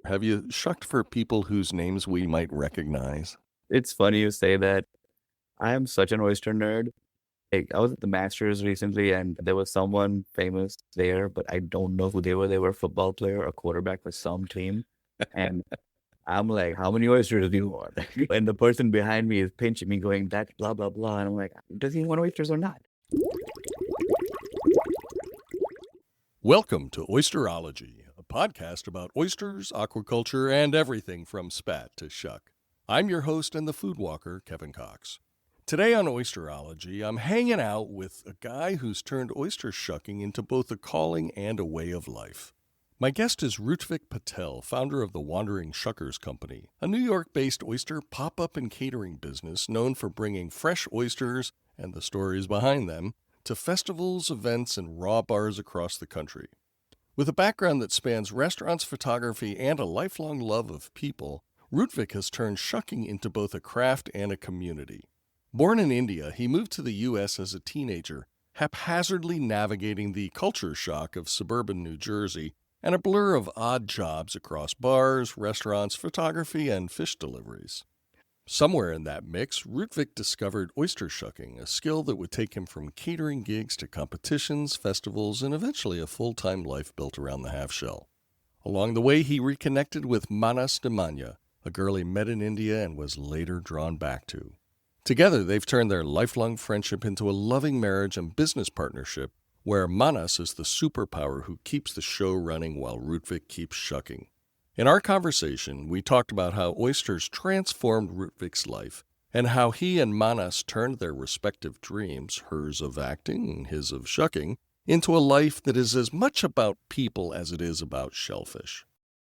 Have you shucked for people whose names we might recognize? It's funny you say that. I am such an oyster nerd. Like, I was at the Masters recently and there was someone famous there, but I don't know who they were. They were a football player or quarterback for some team. And I'm like, how many oysters do you want? And the person behind me is pinching me, going, that's blah, blah, blah. And I'm like, does he want oysters or not? Welcome to Oysterology, a podcast about oysters, aquaculture, and everything from spat to shuck. I'm your host and the food walker, Kevin Cox. Today on Oysterology, I'm hanging out with a guy who's turned oyster shucking into both a calling and a way of life. My guest is Rutvik Patel, founder of the Wandering Shuckers Co, a New York-based oyster pop-up and catering business known for bringing fresh oysters and the stories behind them to festivals, events, and raw bars across the country. With a background that spans restaurants, photography, and a lifelong love of people, Rutvik has turned shucking into both a craft and a community. Born in India, he moved to the U.S. as a teenager, haphazardly navigating the culture shock of suburban New Jersey and a blur of odd jobs across bars, restaurants, photography, and fish deliveries. Somewhere in that mix, Rutvik discovered oyster shucking, a skill that would take him from catering gigs to competitions, festivals, and eventually a full-time life built around the half-shell. Along the way, he reconnected with Mahnaz Damania, a girl he met in India and was later drawn back to. Together, they've turned their lifelong friendship into a loving marriage and business partnership where Mahnaz is the superpower who keeps the show running while Rutvik keeps shucking. In our conversation, we talked about how oysters transformed Rutvik's life and how he and Mahnaz turned their respective dreams, hers of acting and his of shucking, into a life that is as much about people as it is about shellfish.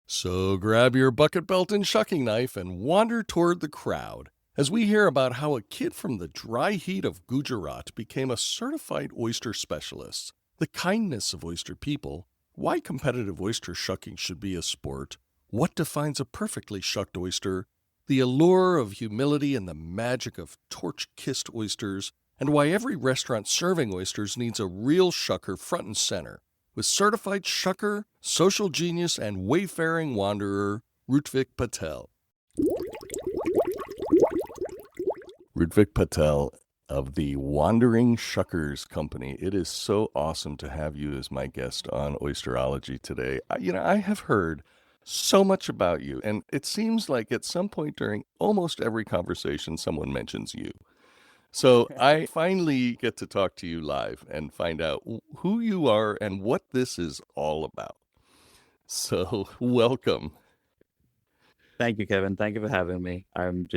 So grab your bucket belt and shucking knife and wander toward the crowd as we hear about how a kid from the dry heat of Gujarat became a certified oyster specialist, the kindness of oyster people, why competitive oyster shucking should be a sport, what defines a perfectly shucked oyster, the allure of humility and the magic of torch-kissed oysters, and why every restaurant serving oysters needs a real shucker front and center, with certified shucker, social genius, and wayfaring wanderer, Rutvik Patel. Rutvik Patel of the Wandering Shuckers Company. It is so awesome to have you as my guest on Oysterology today. I have heard so much about you, and it seems like at some point during almost every conversation, someone mentions you. So I finally get to talk to you live and find out who you are and what this is all about. So welcome. Thank you, Kevin. Thank you for having me. I'm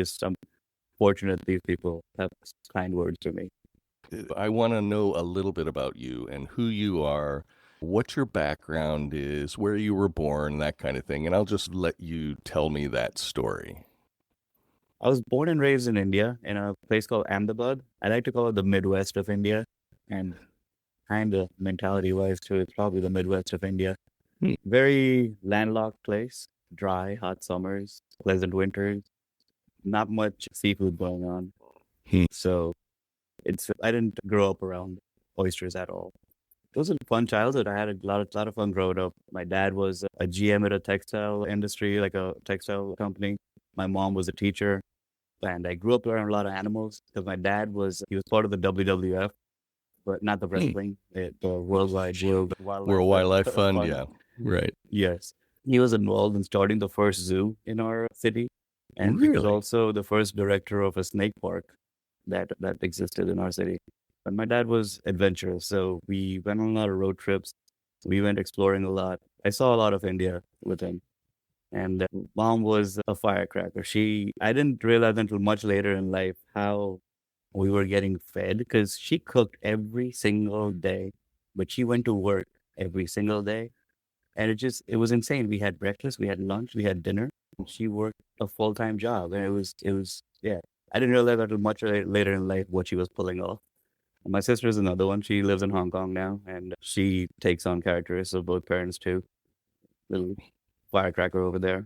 fortunate these people have kind words to me. I want to know a little bit about you and who you are, what your background is, where you were born, that kind of thing. And I'll just let you tell me that story. I was born and raised in India in a place called Ahmedabad. I like to call it the Midwest of India. And kind of mentality-wise, too, it's probably the Midwest of India. Very landlocked place, dry, hot summers, pleasant winters, not much seafood going on. So I didn't grow up around oysters at all. It was a fun childhood. I had a lot of fun growing up. My dad was a GM at a textile industry, like a textile company. My mom was a teacher. And I grew up around a lot of animals because my dad was part of the WWF, but not the wrestling, the World Wildlife Fund, yeah. Right. Yes. He was involved in starting the first zoo in our city. And he was also the first director of a snake park that existed in our city. And my dad was adventurous, so we went on a lot of road trips. We went exploring a lot. I saw a lot of India with him. And mom was a firecracker. I didn't realize until much later in life how we were getting fed because she cooked every single day, but she went to work every single day. And it was insane. We had breakfast, we had lunch, we had dinner. She worked a full-time job. And it was, yeah. I didn't realize until much later in life what she was pulling off. And my sister is another one. She lives in Hong Kong now, and she takes on characteristics of both parents too. Little firecracker over there.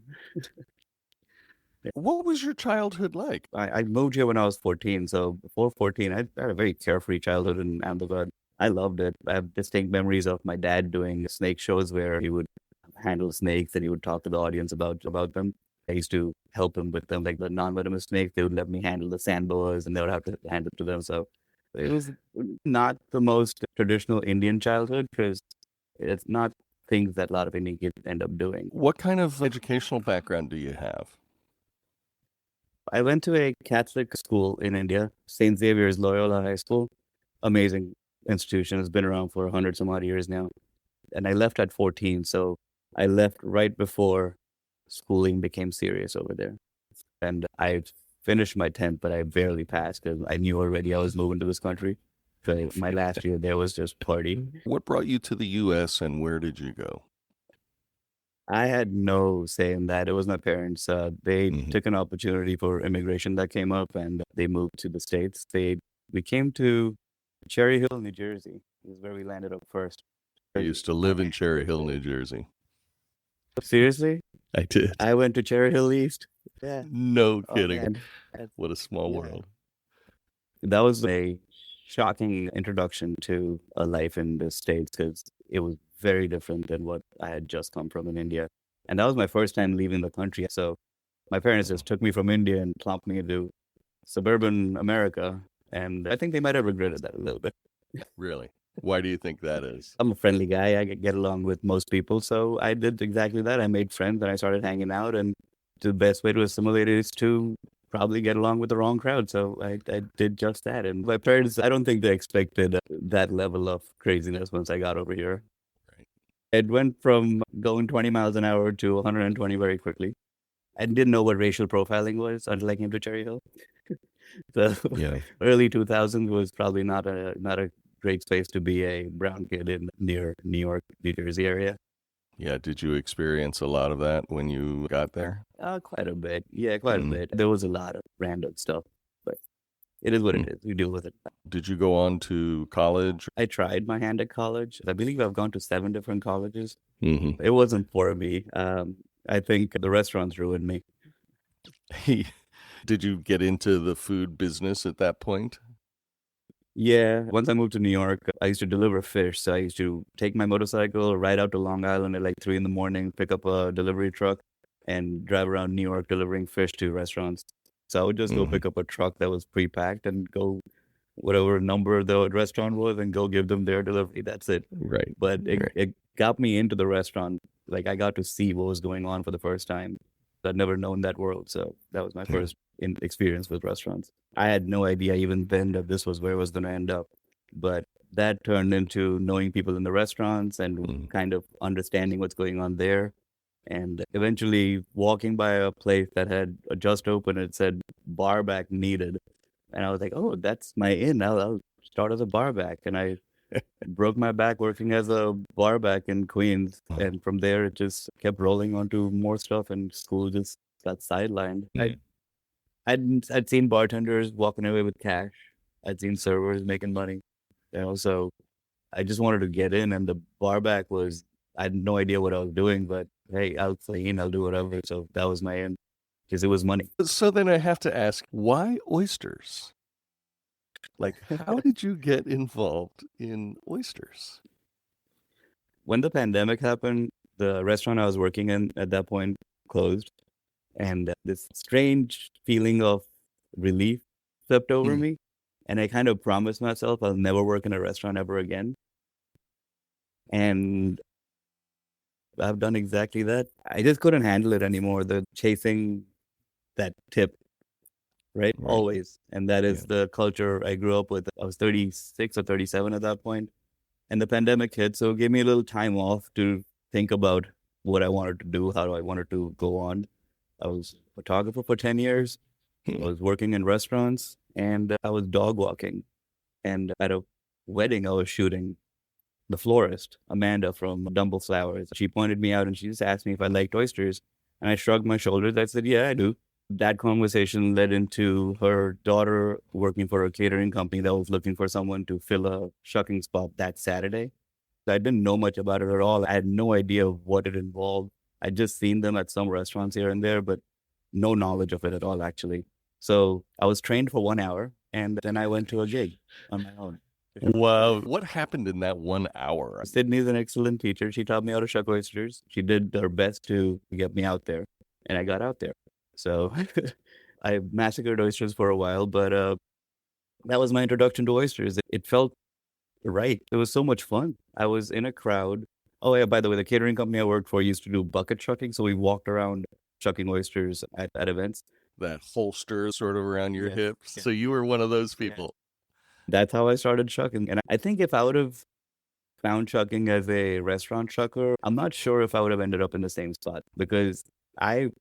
What was your childhood like? I moved here when I was 14. So before 14, I had a very carefree childhood in Ahmedabad. I loved it. I have distinct memories of my dad doing snake shows where he would handle snakes, and he would talk to the audience about them. I used to help him with them, like the non-venomous snakes. They would let me handle the sand boas, and they would have to hand it to them. So it was not the most traditional Indian childhood because it's not things that a lot of Indian kids end up doing. What kind of educational background do you have? I went to a Catholic school in India, St. Xavier's Loyola High School. Amazing institution. It's been around for 100 some odd years now. And I left at 14, so I left right before schooling became serious over there. And I finished my 10th, but I barely passed because I knew already I was moving to this country. So my last year there was just party. What brought you to the U.S. and where did you go? I had no say in that. It was my parents. They took an opportunity for immigration that came up, and they moved to the States. We came to Cherry Hill, New Jersey. Is where we landed up first. I used to live in Cherry Hill, New Jersey. Seriously? I did. I went to Cherry Hill East. Yeah. No kidding. Man. What a small world. That was a shocking introduction to a life in the States because it was very different than what I had just come from in India. And that was my first time leaving the country. So my parents just took me from India and plopped me into suburban America. And I think they might have regretted that a little bit. Really? Why do you think that is? I'm a friendly guy. I get along with most people. So I did exactly that. I made friends and I started hanging out. And the best way to assimilate is to probably get along with the wrong crowd. So I did just that. And my parents, I don't think they expected that level of craziness once I got over here. Right. It went from going 20 miles an hour to 120 very quickly. I didn't know what racial profiling was until I came to Cherry Hill. So early 2000s was probably not a great space to be a brown kid in near New York, New Jersey area. Yeah, did you experience a lot of that when you got there? Quite a bit. Yeah, quite a bit. There was a lot of random stuff, but it is what it is. We deal with it. Did you go on to college? I tried my hand at college. I believe I've gone to 7 different colleges. It wasn't for me. I think the restaurants ruined me. Did you get into the food business at that point? Yeah. Once I moved to New York, I used to deliver fish. So I used to take my motorcycle, ride out to Long Island at like 3 a.m, pick up a delivery truck, and drive around New York delivering fish to restaurants. So I would just go pick up a truck that was pre-packed and go whatever number the restaurant was and go give them their delivery. That's it. Right. But it got me into the restaurant. Like I got to see what was going on for the first time. I'd never known that world. So that was my first experience with restaurants. I had no idea even then that this was where it was going to end up. But that turned into knowing people in the restaurants and kind of understanding what's going on there. And eventually walking by a place that had just opened, it said bar back needed. And I was like, oh, that's my in. I'll start as a bar back. And I broke my back working as a bar back in Queens. And from there, it just kept rolling onto more stuff and school just got sidelined. I'd seen bartenders walking away with cash. I'd seen servers making money. And also, I just wanted to get in, and the bar back I had no idea what I was doing, but hey, I'll clean, I'll do whatever. So that was my end, because it was money. So then I have to ask, why oysters? Like, how did you get involved in oysters? When the pandemic happened, the restaurant I was working in at that point closed. And this strange feeling of relief swept over me. And I kind of promised myself I'll never work in a restaurant ever again. And I've done exactly that. I just couldn't handle it anymore. The chasing that tip, right? Always. And that is the culture I grew up with. I was 36 or 37 at that point. And the pandemic hit. So it gave me a little time off to think about what I wanted to do, how I wanted to go on. I was a photographer for 10 years. I was working in restaurants, and I was dog walking. And at a wedding I was shooting, the florist, Amanda from Dumble Flowers, she pointed me out and she just asked me if I liked oysters. And I shrugged my shoulders. I said, yeah, I do. That conversation led into her daughter working for a catering company that was looking for someone to fill a shucking spot that Saturday. I didn't know much about it at all. I had no idea what it involved. I'd just seen them at some restaurants here and there, but no knowledge of it at all, actually. So I was trained for 1 hour, and then I went to a gig on my own. Wow. What happened in that 1 hour? Sydney's an excellent teacher. She taught me how to shuck oysters. She did her best to get me out there, and I got out there. So I massacred oysters for a while, but that was my introduction to oysters. It felt right. It was so much fun. I was in a crowd. Oh, yeah, by the way, the catering company I worked for used to do bucket shucking. So we walked around shucking oysters at events. That holster sort of around your Yes, hips. yes. So you were one of those people. That's how I started shucking. And I think if I would have found shucking as a restaurant shucker, I'm not sure if I would have ended up in the same spot because I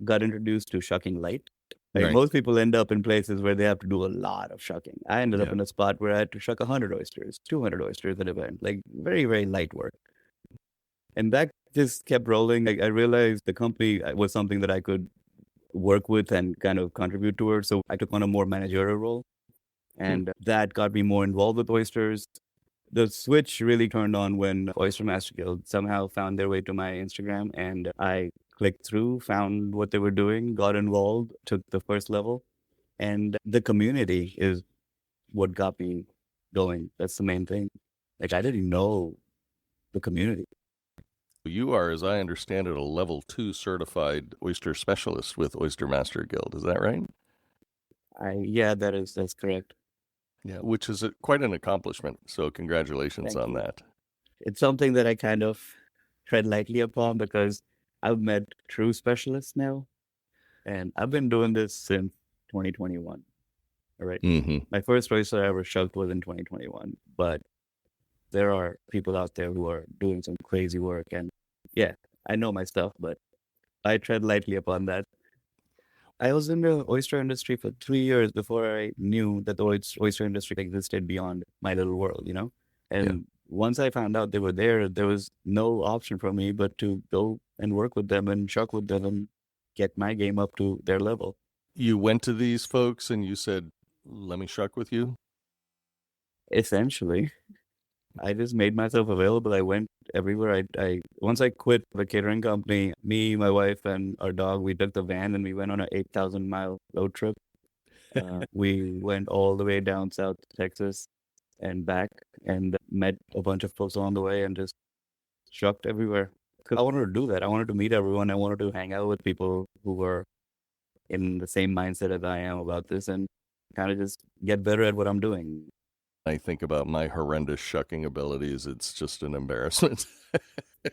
got introduced to shucking light. Like Right. most people end up in places where they have to do a lot of shucking. I ended up Yeah. in a spot where I had to shuck 100 oysters, 200 oysters at an event, like very, very light work. And that just kept rolling. I realized the company was something that I could work with and kind of contribute towards. So I took on a more managerial role. And that got me more involved with oysters. The switch really turned on when Oyster Master Guild somehow found their way to my Instagram, and I clicked through, found what they were doing, got involved, took the first level, and the community is what got me going. That's the main thing. Like I didn't know the community. You are, as I understand it, a level 2 certified oyster specialist with Oyster Master Guild. Is that right? Yeah, that's correct. Yeah, which is quite an accomplishment. So congratulations Thank on you. that. It's something that I kind of tread lightly upon because I've met true specialists now, and I've been doing this since 2021. All right. Mm-hmm. My first oyster I ever shucked was in 2021, but there are people out there who are doing some crazy work, and yeah, I know my stuff, but I tread lightly upon that. I was in the oyster industry for 3 years before I knew that the oyster industry existed beyond my little world, you know? And once I found out they were there was no option for me but to go and work with them and shuck with them and get my game up to their level. You went to these folks and you said, let me shuck with you? Essentially, I just made myself available. I went everywhere. I once I quit the catering company, me, my wife, and our dog, we took the van and we went on an 8,000-mile road trip. We went all the way down South Texas and back and met a bunch of folks along the way and just shucked everywhere. 'Cause I wanted to do that. I wanted to meet everyone. I wanted to hang out with people who were in the same mindset as I am about this and kind of just get better at what I'm doing. I think about my horrendous shucking abilities. It's just an embarrassment.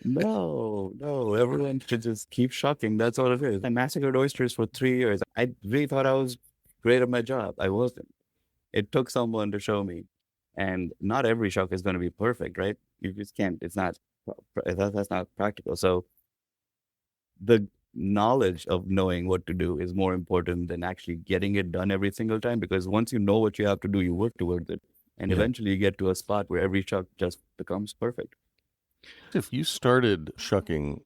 No, everyone should just keep shucking. That's all it is. I massacred oysters for 3 years. I really thought I was great at my job. I wasn't. It took someone to show me. And not every shuck is going to be perfect, right? You just can't. It's not, that's not practical. So the knowledge of knowing what to do is more important than actually getting it done every single time, because once you know what you have to do, you work towards it. And eventually you get to a spot where every shuck just becomes perfect. If you started shucking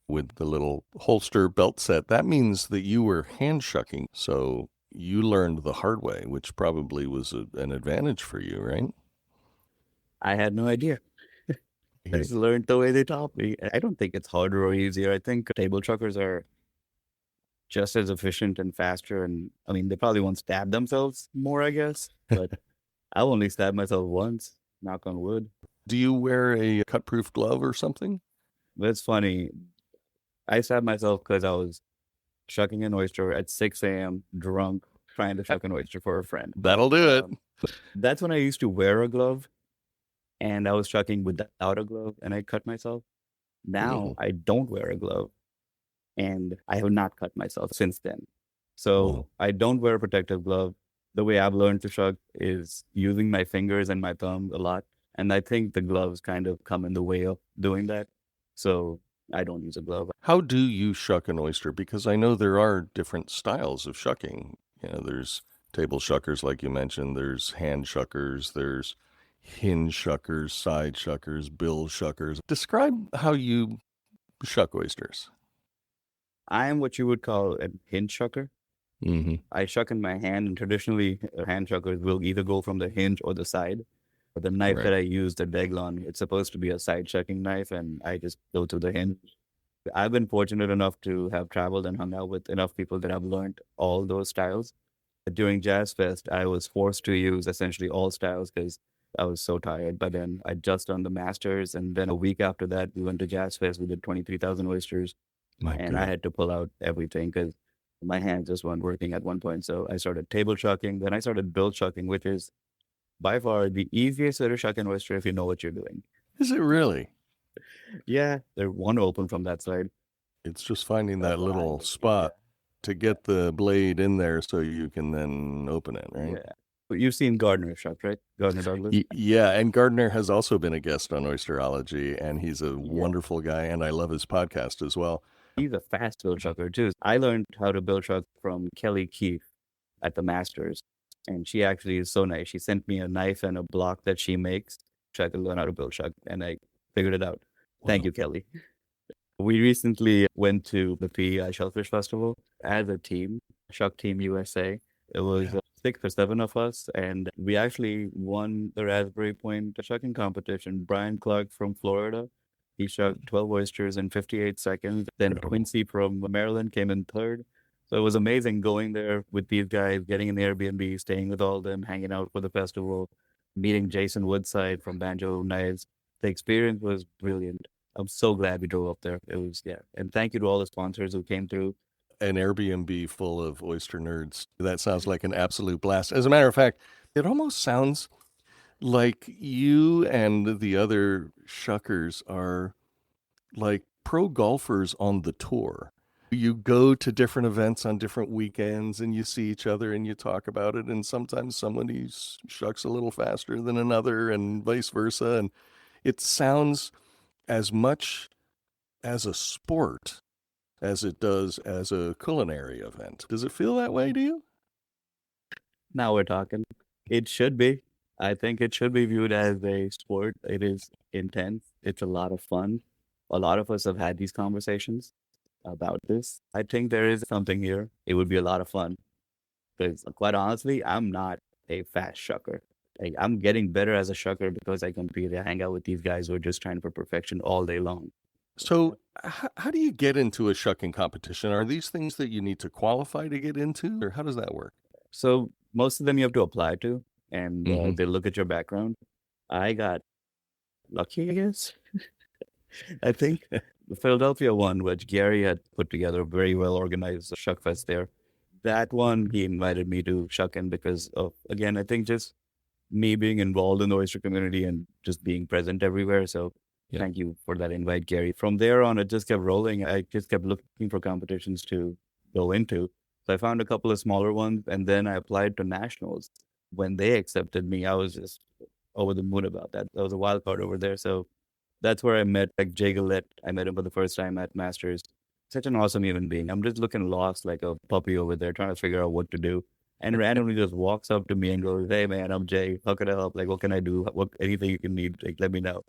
with the little holster belt set, that means that you were hand shucking. So you learned the hard way, which probably was an advantage for you, right? I had no idea. I just learned the way they taught me. I don't think it's harder or easier. I think table truckers are just as efficient and faster. And I mean, they probably won't stab themselves more, I guess. But I've only stabbed myself once, knock on wood. Do you wear a cut-proof glove or something? That's funny. I stabbed myself because I was shucking an oyster at 6 a.m. drunk, trying to shuck an oyster for a friend. That'll do it. That's when I used to wear a glove, and I was shucking without a glove, and I cut myself. Now I don't wear a glove, and I have not cut myself since then. So I don't wear a protective glove. The way I've learned to shuck is using my fingers and my thumbs a lot. And I think the gloves kind of come in the way of doing that. So I don't use a glove. How do you shuck an oyster? Because I know there are different styles of shucking. You know, there's table shuckers, like you mentioned. There's hand shuckers. There's hinge shuckers, side shuckers, bill shuckers. Describe how you shuck oysters. I am what you would call a hinge shucker. Mm-hmm. I shuck in my hand, and traditionally hand shuckers will either go from the hinge or the side. But the knife that I use, the Deglon, it's supposed to be a side shucking knife, and I just go to the hinge. I've been fortunate enough to have traveled and hung out with enough people that have learned all those styles. During Jazz Fest, I was forced to use essentially all styles because I was so tired. But then I just done the Masters. And then a week after that, we went to Jazz Fest. We did 23,000 oysters. And I had to pull out everything because my hands just weren't working at one point. So I started table shucking. Then I started bill shucking, which is by far the easiest way to shuck an oyster if you know what you're doing. Is it really? Yeah, they're one open from that side. It's just finding that little spot to get the blade in there so you can then open it, right? Yeah. But you've seen Gardner Shuck, right? Gardner Douglas? Yeah, and Gardner has also been a guest on Oysterology, and he's a wonderful guy, and I love his podcast as well. He's a fast bill shucker, too. I learned how to bill shuck from Kelly Keefe at the Masters, and she actually is so nice. She sent me a knife and a block that she makes so I could learn how to bill shuck, and I figured it out. Wow. Thank you, Kelly. We recently went to the PEI Shellfish Festival as a team, Shuck Team USA. It was 6 or 7 of us, and we actually won the Raspberry Point shucking competition. Brian Clark from Florida, he shucked 12 oysters in 58 seconds. Then Quincy from Maryland came in third. So it was amazing going there with these guys, getting in the Airbnb, staying with all of them, hanging out for the festival, meeting Jason Woodside from Banjo Knives. The experience was brilliant. I'm so glad we drove up there. It was, And thank you to all the sponsors who came through. An Airbnb full of oyster nerds. That sounds like an absolute blast. As a matter of fact, it almost sounds like you and the other shuckers are like pro golfers on the tour. You go to different events on different weekends and you see each other and you talk about it. And sometimes somebody shucks a little faster than another and vice versa. And it sounds as much as a sport as it does as a culinary event. Does it feel that way to you? Now we're talking. It should be. I think it should be viewed as a sport. It is intense. It's a lot of fun. A lot of us have had these conversations about this. I think there is something here. It would be a lot of fun. Because quite honestly, I'm not a fast shucker. Like, I'm getting better as a shucker because I compete. I hang out with these guys who are just trying for perfection all day long. So how do you get into a shucking competition? Are these things that you need to qualify to get into, or how does that work? So most of them you have to apply to, and they look at your background. I got lucky, I guess. I think the Philadelphia one, which Gary had put together, a very well organized Shuck Fest there. That one, he invited me to shuck in because of, again, I think just me being involved in the oyster community and just being present everywhere. So thank you for that invite, Gary. From there on, it just kept rolling. I just kept looking for competitions to go into. So I found a couple of smaller ones, and then I applied to nationals. When they accepted me, I was just over the moon about that. That was a wild card over there. So that's where I met Jay Gillette. I met him for the first time at Masters. Such an awesome human being. I'm just looking lost like a puppy over there, trying to figure out what to do. And randomly just walks up to me and goes, "Hey man, I'm Jay. How can I help? Like, what can I do? Anything you can need, like, let me know."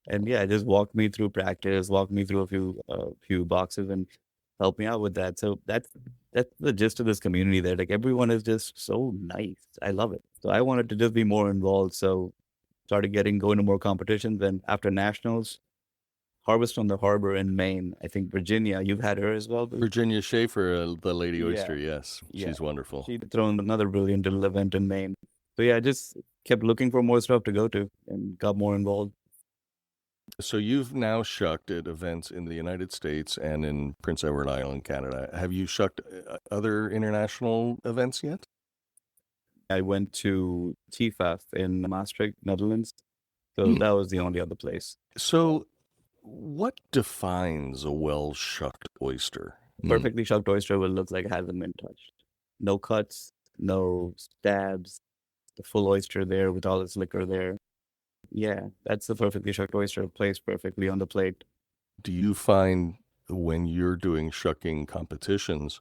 And just walked me through practice, walked me through a few boxes, and helped me out with that. So that's the gist of this community there. Like, everyone is just so nice. I love it. So I wanted to just be more involved. So started going to more competitions. And after nationals, Harvest on the Harbor in Maine. I think Virginia, you've had her as well. Virginia Schaefer, the Lady Oyster, yes. She's wonderful. She'd thrown another brilliant little event in Maine. So I just kept looking for more stuff to go to and got more involved. So you've now shucked at events in the United States and in Prince Edward Island, Canada. Have you shucked other international events yet? I went to TFAF in Maastricht, Netherlands. So that was the only other place. So what defines a well-shucked oyster? Perfectly shucked oyster will look like it hasn't been touched. No cuts, no stabs, the full oyster there with all its liquor there. Yeah, that's the perfectly shucked oyster placed perfectly on the plate. Do you find when you're doing shucking competitions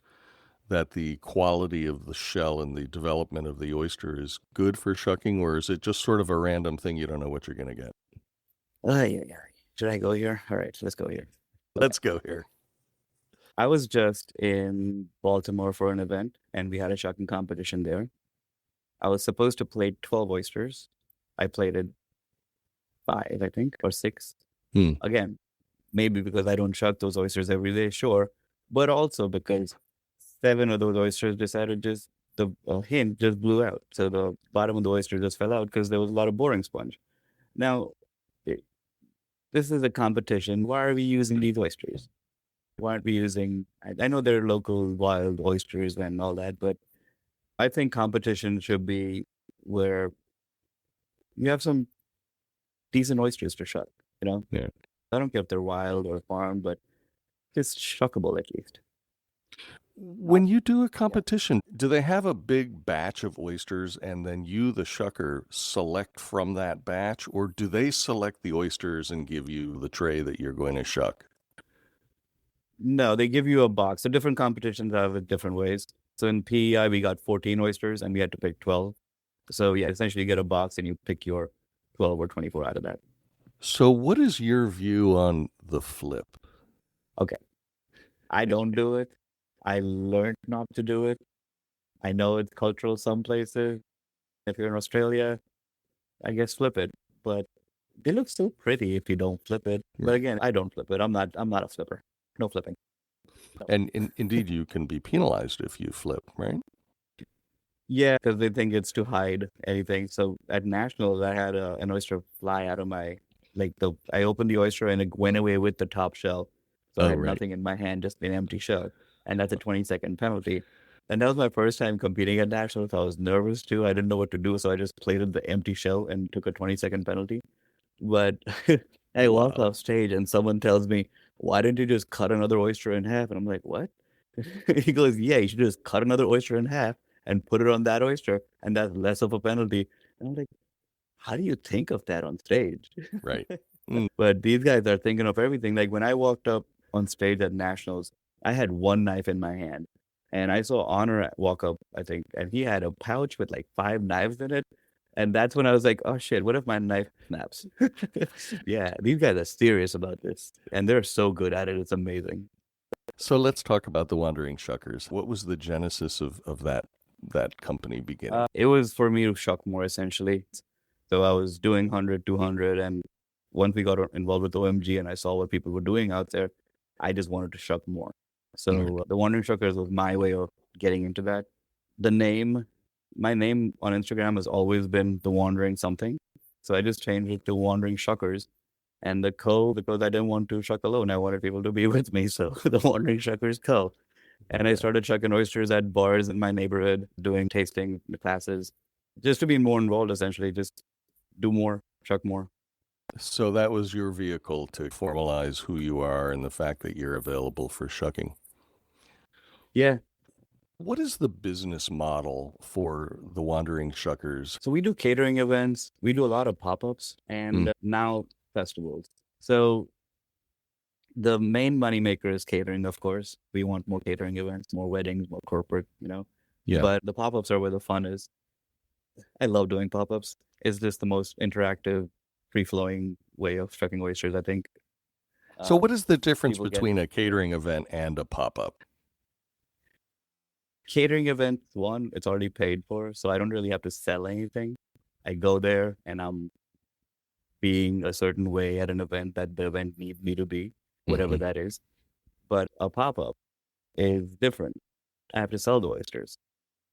that the quality of the shell and the development of the oyster is good for shucking, or is it just sort of a random thing you don't know what you're going to get? Should I go here? All right, let's go here. Let's go here. I was just in Baltimore for an event, and we had a shucking competition there. I was supposed to plate 12 oysters. I plated 5, I think, or 6. Again, maybe because I don't shuck those oysters every day, sure, but also because 7 of those oysters decided just the hinge just blew out. So the bottom of the oyster just fell out because there was a lot of boring sponge. Now, this is a competition. Why are we using these oysters? Why aren't we using, I know there are local wild oysters and all that, but I think competition should be where you have some decent oysters to shuck, you know? Yeah. I don't care if they're wild or farmed, but just shuckable at least. When you do a competition, do they have a big batch of oysters and then you, the shucker, select from that batch, or do they select the oysters and give you the tray that you're going to shuck? No, they give you a box. So different competitions have it different ways. So in PEI, we got 14 oysters and we had to pick 12. So yeah, essentially you get a box and you pick your 12 or 24 out of that. So what is your view on the flip? Okay. I don't do it. I learned not to do it. I know it's cultural some places. If you're in Australia, I guess flip it. But they look so pretty if you don't flip it. But again, I don't flip it. I'm not a flipper. No flipping. And indeed, you can be penalized if you flip, right? Yeah, because they think it's to hide anything. So at Nationals, I had an oyster fly out of my, I opened the oyster and it went away with the top shell. So I had nothing in my hand, just an empty shell. And that's a 20-second penalty. And that was my first time competing at Nationals. I was nervous too. I didn't know what to do. So I just plated the empty shell and took a 20-second penalty. But I walked off stage and someone tells me, why didn't you just cut another oyster in half? And I'm like, what? He goes, yeah, you should just cut another oyster in half and put it on that oyster, and that's less of a penalty. And I'm like, how do you think of that on stage? Right. But these guys are thinking of everything. Like when I walked up on stage at Nationals, I had one knife in my hand. And I saw Honor walk up, I think, and he had a pouch with like 5 knives in it. And that's when I was like, oh shit, what if my knife snaps? Yeah, these guys are serious about this. And they're so good at it. It's amazing. So let's talk about the Wandering Shuckers. What was the genesis of that company beginning? It was for me to shuck more, essentially. So I was doing 100, 200, and once we got involved with OMG and I saw what people were doing out there, I just wanted to shuck more. So the Wandering Shuckers was my way of getting into that. My name on Instagram has always been The Wandering Something. So I just changed it to Wandering Shuckers. And the Co, because I didn't want to shuck alone. I wanted people to be with me. So the Wandering Shuckers Co. And I started shucking oysters at bars in my neighborhood, doing tasting classes, just to be more involved, essentially, just do more, shuck more. So that was your vehicle to formalize who you are and the fact that you're available for shucking. Yeah. What is the business model for the Wandering Shuckers? So we do catering events. We do a lot of pop-ups and now festivals. So the main moneymaker is catering, of course. We want more catering events, more weddings, more corporate, Yeah. But the pop-ups are where the fun is. I love doing pop-ups. It's just the most interactive, free-flowing way of shucking oysters, I think. So what is the difference between a catering event and a pop-up? Catering event, one, it's already paid for, so I don't really have to sell anything. I go there and I'm being a certain way at an event that the event needs me to be, whatever that is. But a pop-up is different. I have to sell the oysters,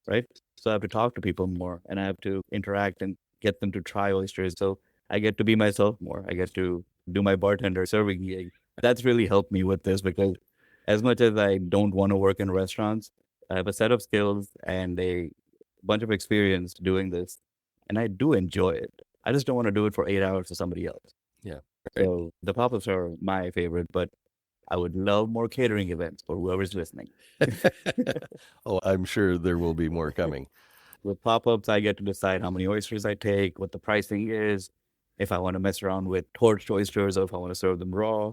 right? So I have to talk to people more and I have to interact and get them to try oysters. So I get to be myself more. I get to do my bartender serving gig. That's really helped me with this because as much as I don't want to work in restaurants, I have a set of skills and a bunch of experience doing this. And I do enjoy it. I just don't want to do it for 8 hours for somebody else. Yeah. So the pop-ups are my favorite, but I would love more catering events for whoever's listening. Oh, I'm sure there will be more coming. With pop-ups, I get to decide how many oysters I take, what the pricing is, if I want to mess around with torched oysters or if I want to serve them raw.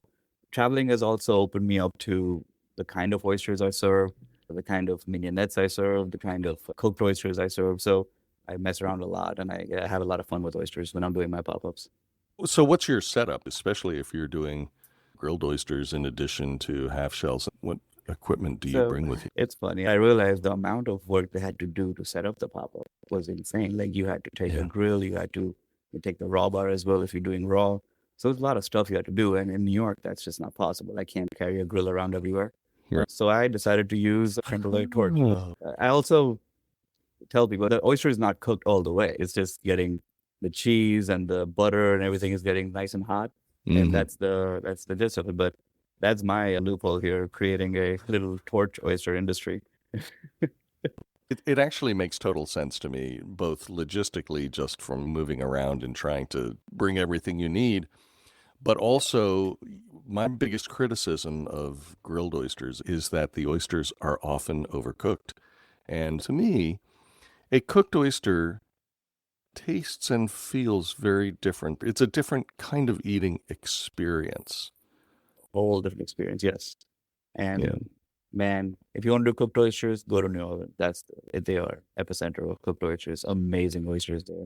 Traveling has also opened me up to the kind of oysters I serve, the kind of mignonettes I serve, the kind of cooked oysters I serve. So I mess around a lot and I have a lot of fun with oysters when I'm doing my pop-ups. So what's your setup, especially if you're doing grilled oysters in addition to half shells? What equipment do you bring with you? It's funny. I realized the amount of work they had to do to set up the pop-up was insane. Like you had to take a grill, you had to take the raw bar as well if you're doing raw. So there's a lot of stuff you had to do. And in New York, that's just not possible. I can't carry a grill around everywhere. Right. So I decided to use a creme brulee torch. I also tell people the oyster is not cooked all the way. It's just getting the cheese and the butter and everything is getting nice and hot. And that's the gist of it. But that's my loophole here, creating a little torch oyster industry. It actually makes total sense to me, both logistically, just from moving around and trying to bring everything you need, but also my biggest criticism of grilled oysters is that the oysters are often overcooked. And to me, a cooked oyster tastes and feels very different. It's a different kind of eating experience. Whole different experience, yes. And Yeah. man, if you want to do cooked oysters, go to New Orleans. They are epicenter of cooked oysters. Amazing oysters there.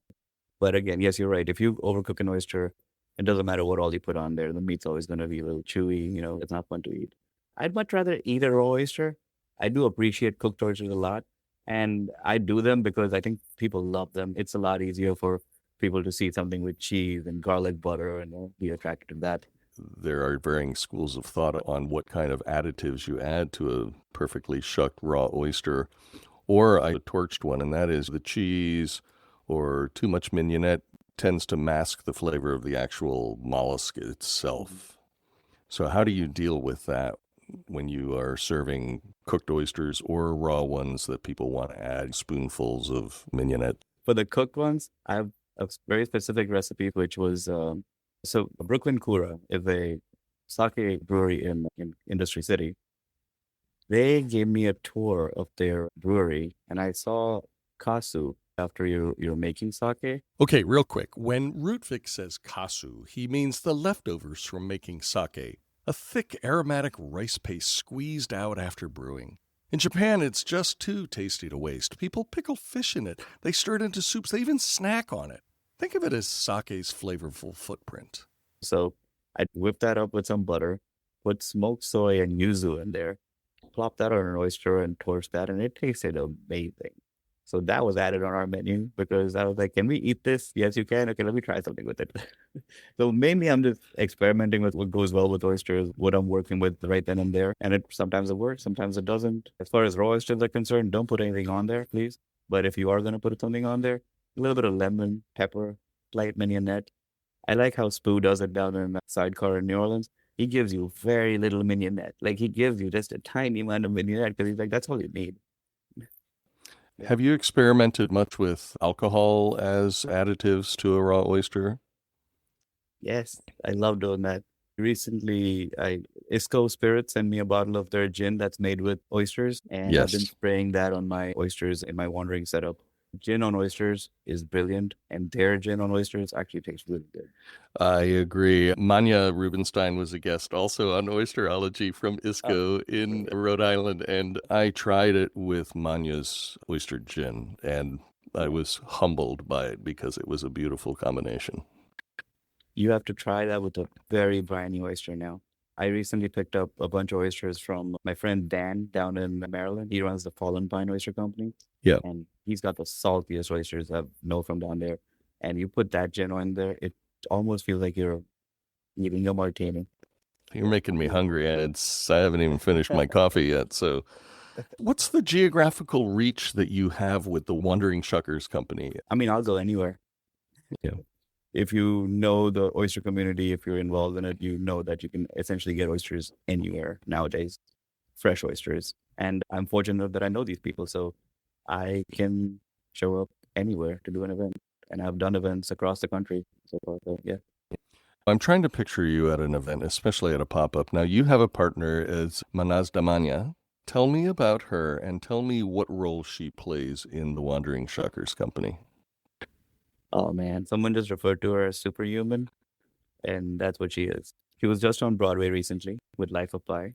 But again, yes, you're right. If you overcook an oyster, it doesn't matter what all you put on there. The meat's always going to be a little chewy. It's not fun to eat. I'd much rather eat a raw oyster. I do appreciate cooked oysters a lot. And I do them because I think people love them. It's a lot easier for people to see something with cheese and garlic butter and be attracted to that. There are varying schools of thought on what kind of additives you add to a perfectly shucked raw oyster, or a torched one, and that is the cheese or too much mignonette tends to mask the flavor of the actual mollusk itself. So how do you deal with that when you are serving cooked oysters or raw ones that people want to add spoonfuls of mignonette? For the cooked ones, I have a very specific recipe, which was so Brooklyn Kura is a sake brewery in Industry City. They gave me a tour of their brewery, and I saw kasu after you're making sake. Okay, real quick. When Rutvik says kasu, he means the leftovers from making sake, a thick aromatic rice paste squeezed out after brewing. In Japan, it's just too tasty to waste. People pickle fish in it. They stir it into soups. They even snack on it. Think of it as sake's flavorful footprint. So I whipped that up with some butter, put smoked soy and yuzu in there, plop that on an oyster and torch that, and it tasted amazing. So that was added on our menu because I was like, can we eat this? Yes, you can. Okay, let me try something with it. So mainly I'm just experimenting with what goes well with oysters, what I'm working with right then and there. And sometimes it works, sometimes it doesn't. As far as raw oysters are concerned, don't put anything on there, please. But if you are going to put something on there, a little bit of lemon, pepper, light mignonette. I like how Spoo does it down in Sidecar in New Orleans. He gives you very little mignonette. Like he gives you just a tiny amount of mignonette because he's like, that's all you need. Have you experimented much with alcohol as additives to a raw oyster? Yes, I love doing that. Recently, Isco Spirits sent me a bottle of their gin that's made with oysters, and I've been spraying that on my oysters in my Wandering setup. Gin on oysters is brilliant, and their gin on oysters actually tastes really good. I agree. Manya Rubenstein was a guest also on Oysterology from Isco in Rhode Island, and I tried it with Manya's oyster gin, and I was humbled by it because it was a beautiful combination. You have to try that with a very briny oyster now. I recently picked up a bunch of oysters from my friend Dan down in Maryland. He runs the Fallen Pine Oyster Company. Yeah. And he's got the saltiest oysters I know from down there. And you put that gin on there, it almost feels like you're eating a martini. You're making me hungry, and I haven't even finished my coffee yet. So what's the geographical reach that you have with the Wandering Shuckers Company? I mean, I'll go anywhere. Yeah. If you know the oyster community, if you're involved in it, you know that you can essentially get oysters anywhere nowadays, fresh oysters. And I'm fortunate that I know these people, so I can show up anywhere to do an event. And I've done events across the country. So yeah. I'm trying to picture you at an event, especially at a pop-up. Now, you have a partner as Mahnaz Damania. Tell me about her and tell me what role she plays in the Wandering Shuckers Company. Oh, man. Someone just referred to her as superhuman, and that's what she is. She was just on Broadway recently with Life of Pi.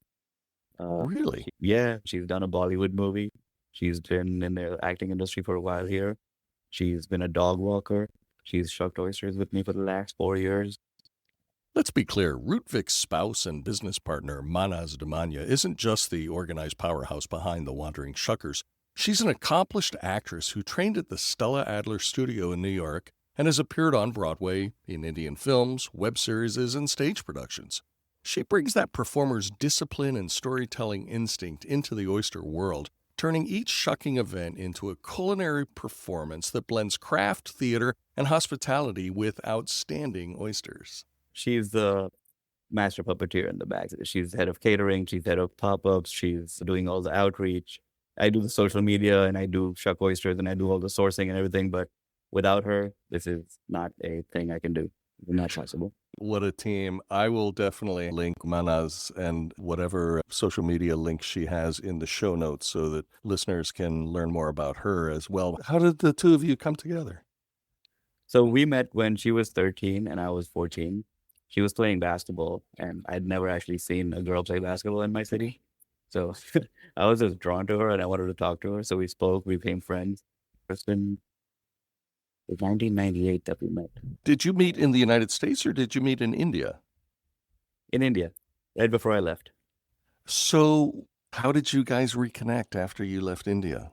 Really? She's done a Bollywood movie. She's been in the acting industry for a while here. She's been a dog walker. She's shucked oysters with me for the last 4 years. Let's be clear, Rutvik's spouse and business partner, Mahnaz Damania, isn't just the organized powerhouse behind the Wandering Shuckers. She's an accomplished actress who trained at the Stella Adler Studio in New York and has appeared on Broadway, in Indian films, web series, and stage productions. She brings that performer's discipline and storytelling instinct into the oyster world, turning each shucking event into a culinary performance that blends craft, theater, and hospitality with outstanding oysters. She's the master puppeteer in the back. She's head of catering. She's head of Popups. She's doing all the outreach. I do the social media and I do Shuck Oysters and I do all the sourcing and everything. But without her, this is not a thing I can do. It's not possible. What a team. I will definitely link Mahnaz and whatever social media links she has in the show notes so that listeners can learn more about her as well. How did the two of you come together? So we met when she was 13 and I was 14. She was playing basketball and I'd never actually seen a girl play basketball in my city. So I was just drawn to her and I wanted to talk to her. So we spoke, we became friends. It's been 1998 that we met. Did you meet in the United States or did you meet in India? In India, right before I left. So how did you guys reconnect after you left India?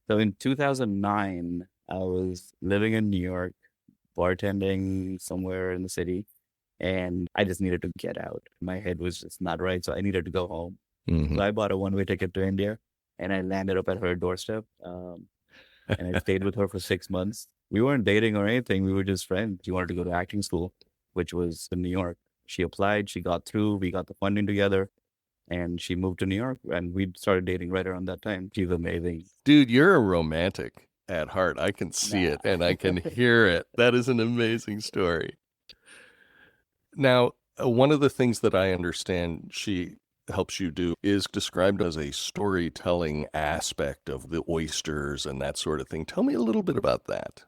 So in 2009, I was living in New York, bartending somewhere in the city, and I just needed to get out. My head was just not right, so I needed to go home. Mm-hmm. So I bought a one-way ticket to India, and I landed up at her doorstep. And I stayed with her for 6 months. We weren't dating or anything. We were just friends. She wanted to go to acting school, which was in New York. She applied. She got through. We got the funding together. And she moved to New York. And we started dating right around that time. She's amazing. Dude, you're a romantic at heart. I can see it and I can hear it. That is an amazing story. Now, one of the things that I understand she helps you do is described as a storytelling aspect of the oysters and that sort of thing. Tell me a little bit about that.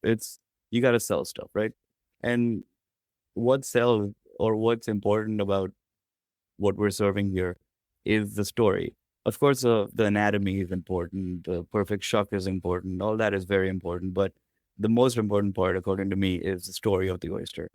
It's, you got to sell stuff, right? And what sells or what's important about what we're serving here is the story. Of course, the anatomy is important. The perfect shuck is important. All that is very important. But the most important part, according to me, is the story of the oyster.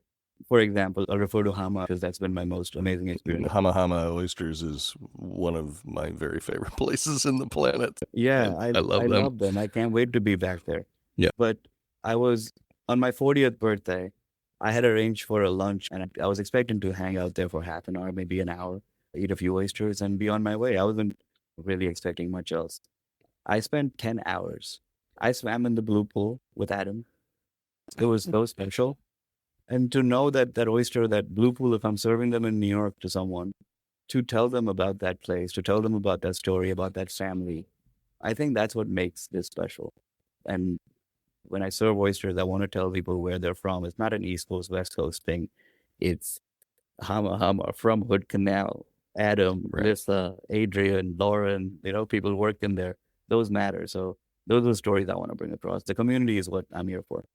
For example, I'll refer to Hama because that's been my most amazing experience. Hama Oysters is one of my very favorite places in the planet. Yeah, I love them. I can't wait to be back there. Yeah. But I was, on my 40th birthday, I had arranged for a lunch and I was expecting to hang out there for half an hour, maybe an hour, eat a few oysters and be on my way. I wasn't really expecting much else. I spent 10 hours. I swam in the blue pool with Adam. It was so special. And to know that oyster, that blue pool, if I'm serving them in New York to someone, to tell them about that place, to tell them about that story, about that family, I think that's what makes this special. And when I serve oysters, I want to tell people where they're from. It's not an East Coast, West Coast thing. It's Hama from Hood Canal, Adam, Lisa, Adrian, Lauren, people worked in there. Those matter. So those are the stories I want to bring across. The community is what I'm here for.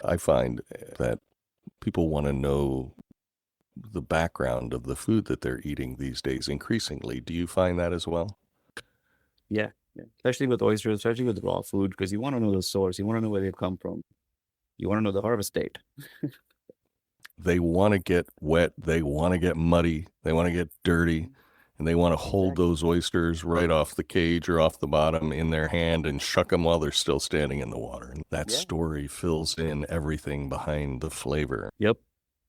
I find that people want to know the background of the food that they're eating these days increasingly. Do you find that as well? Yeah. Especially with oysters, especially with raw food, because you want to know the source. You want to know where they've come from. You want to know the harvest date. They want to get wet. They want to get muddy. They want to get dirty. And they want to hold those oysters right off the cage or off the bottom in their hand and shuck them while they're still standing in the water. And that story fills in everything behind the flavor. Yep.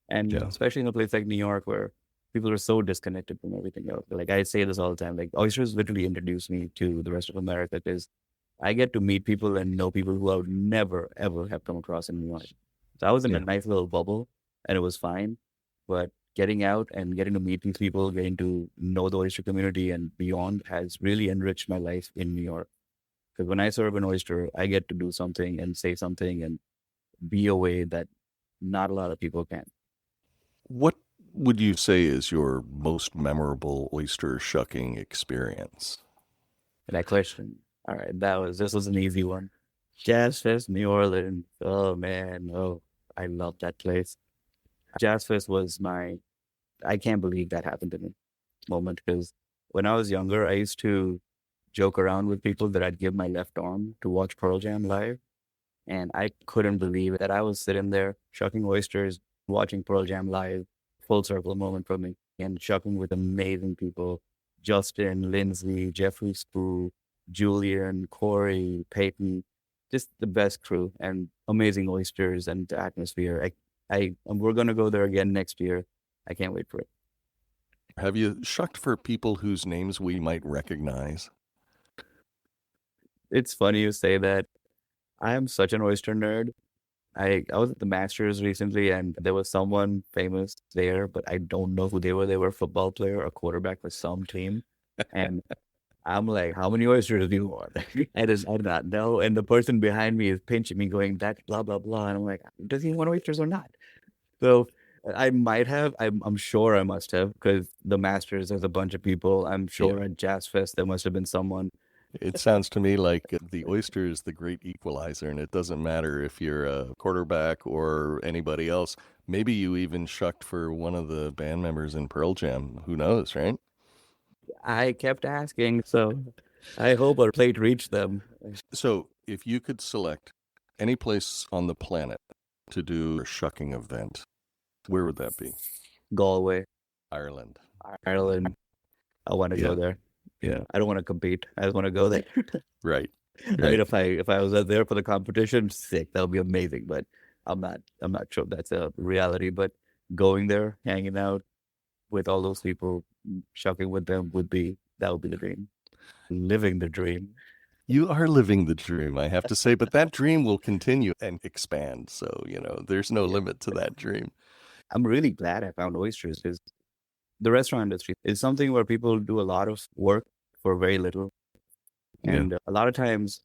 And especially in a place like New York where people are so disconnected from everything else. Like I say this all the time, like oysters literally introduced me to the rest of America because I get to meet people and know people who I would never, ever have come across in New York. So I was in a nice little bubble and it was fine. But getting out and getting to meet these people, getting to know the oyster community and beyond has really enriched my life in New York. Because when I serve an oyster, I get to do something and say something and be a way that not a lot of people can. What would you say is your most memorable oyster shucking experience? That question. All right, this was an easy one. Jazz Fest, New Orleans. Oh man, I love that place. Jazz Fest was I can't believe that happened to me moment, because when I was younger, I used to joke around with people that I'd give my left arm to watch Pearl Jam live. And I couldn't believe that I was sitting there shucking oysters, watching Pearl Jam live, full circle moment for me, and shucking with amazing people. Justin, Lindsay, Jeffrey Spoo, Julian, Corey, Peyton, just the best crew and amazing oysters and the atmosphere. We're going to go there again next year. I can't wait for it. Have you shucked for people whose names we might recognize? It's funny you say that. I am such an oyster nerd. I was at the Masters recently and there was someone famous there, but I don't know who they were. They were a football player, a quarterback for some team. And I'm like, how many oysters do you want? I did not know. And the person behind me is pinching me, going, that blah, blah, blah. And I'm like, does he want oysters or not? So I might have, I'm sure I must have, because the Masters, there's a bunch of people. I'm sure at Jazz Fest, there must have been someone. It sounds to me like the oyster is the great equalizer, and it doesn't matter if you're a quarterback or anybody else. Maybe you even shucked for one of the band members in Pearl Jam. Who knows, right? I kept asking, so I hope our plate reached them. So if you could select any place on the planet to do a shucking event, where would that be? Galway, Ireland. Ireland. I want to go there. Yeah, I don't want to compete. I just want to go there. Right. I mean, if I was there for the competition, sick. That would be amazing. But I'm not sure that's a reality. But going there, hanging out with all those people, shucking with them would be the dream. Living the dream. You are living the dream, I have to say, but that dream will continue and expand. So, there's no limit to that dream. I'm really glad I found Oysters because the restaurant industry is something where people do a lot of work for very little. And a lot of times,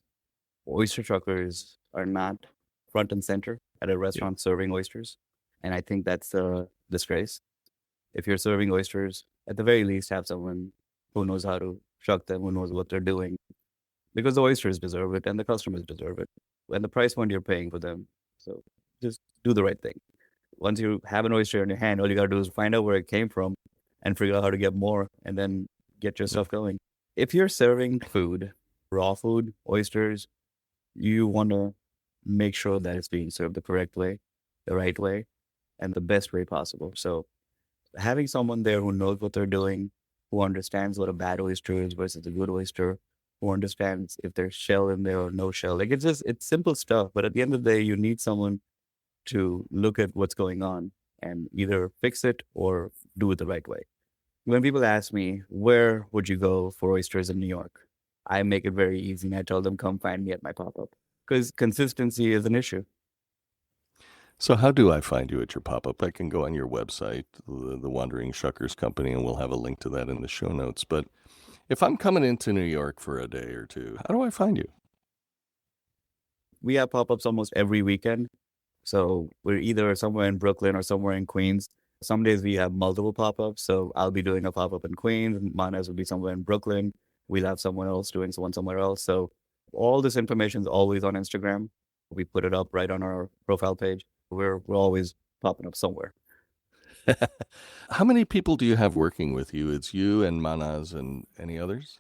oyster truckers are not front and center at a restaurant serving oysters. And I think that's a disgrace. If you're serving oysters, at the very least, have someone who knows how to shuck them, who knows what they're doing. Because the oysters deserve it and the customers deserve it. And the price point you're paying for them. So just do the right thing. Once you have an oyster in your hand, all you got to do is find out where it came from and figure out how to get more and then get your stuff going. If you're serving food, raw food, oysters, you want to make sure that it's being served the correct way, the right way, and the best way possible. So having someone there who knows what they're doing, who understands what a bad oyster is versus a good oyster, who understands if there's shell in there or no shell. Like it's simple stuff, but at the end of the day, you need someone to look at what's going on and either fix it or do it the right way. When people ask me, where would you go for oysters in New York? I make it very easy and I tell them, come find me at my pop-up. Because consistency is an issue. So how do I find you at your pop-up? I can go on your website, the Wandering Shuckers Company, and we'll have a link to that in the show notes. But if I'm coming into New York for a day or two, how do I find you? We have pop-ups almost every weekend. So we're either somewhere in Brooklyn or somewhere in Queens. Some days we have multiple pop-ups. So I'll be doing a pop-up in Queens. Mahnaz will be somewhere in Brooklyn. We'll have someone else doing one somewhere else. So all this information is always on Instagram. We put it up right on our profile page. We're always popping up somewhere. How many people do you have working with you? It's you and Mahnaz and any others?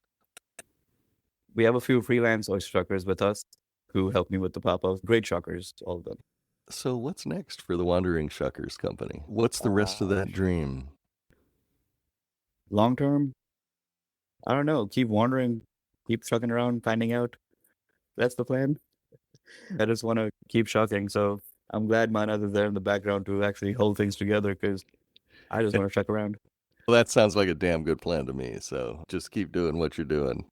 We have a few freelance oyster shuckers with us who help me with the pop-ups. Great shuckers, all of them. So what's next for the Wandering Shuckers Company? What's the rest of that dream? Long term, I don't know. Keep wandering, keep shucking around, finding out. That's the plan. I just want to keep shucking. So I'm glad Mahnaz is there in the background to actually hold things together because I just want to shuck around. Well, that sounds like a damn good plan to me. So just keep doing what you're doing.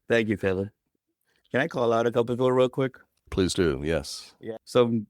Thank you, Taylor. Can I call out a couple people real quick? Please do, yes. Yeah. Some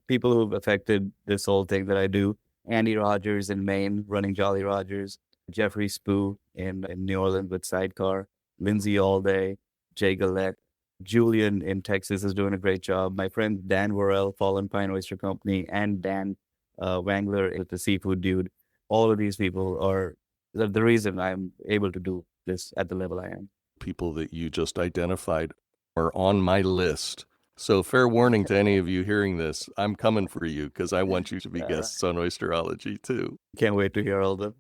people who've affected this whole thing that I do. Andy Rogers in Maine, running Jolly Rogers. Jeffrey Spoo in New Orleans with Sidecar. Lindsay Allday. Jay Gillette. Julian in Texas is doing a great job. My friend Dan Worrell, Fallen Pine Oyster Company, and Dan Wangler with the Seafood Dude. All of these people are the reason I'm able to do this at the level I am. People that you just identified are on my list. So fair warning to any of you hearing this, I'm coming for you because I want you to be guests on Oysterology too. Can't wait to hear all of them.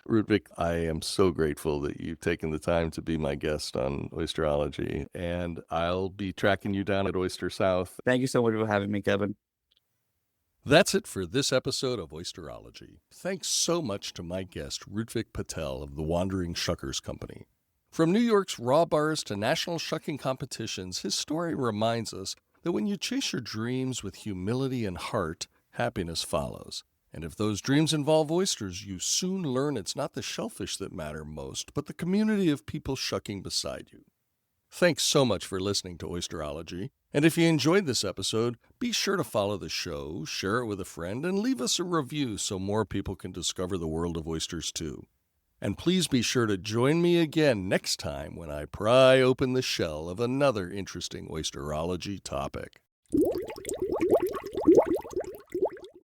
Rutvik, I am so grateful that you've taken the time to be my guest on Oysterology, and I'll be tracking you down at Oyster South. Thank you so much for having me, Kevin. That's it for this episode of Oysterology. Thanks so much to my guest, Rutvik Patel of the Wandering Shuckers Company. From New York's raw bars to national shucking competitions, his story reminds us that when you chase your dreams with humility and heart, happiness follows. And if those dreams involve oysters, you soon learn it's not the shellfish that matter most, but the community of people shucking beside you. Thanks so much for listening to Oysterology. And if you enjoyed this episode, be sure to follow the show, share it with a friend, and leave us a review so more people can discover the world of oysters too. And please be sure to join me again next time when I pry open the shell of another interesting oysterology topic.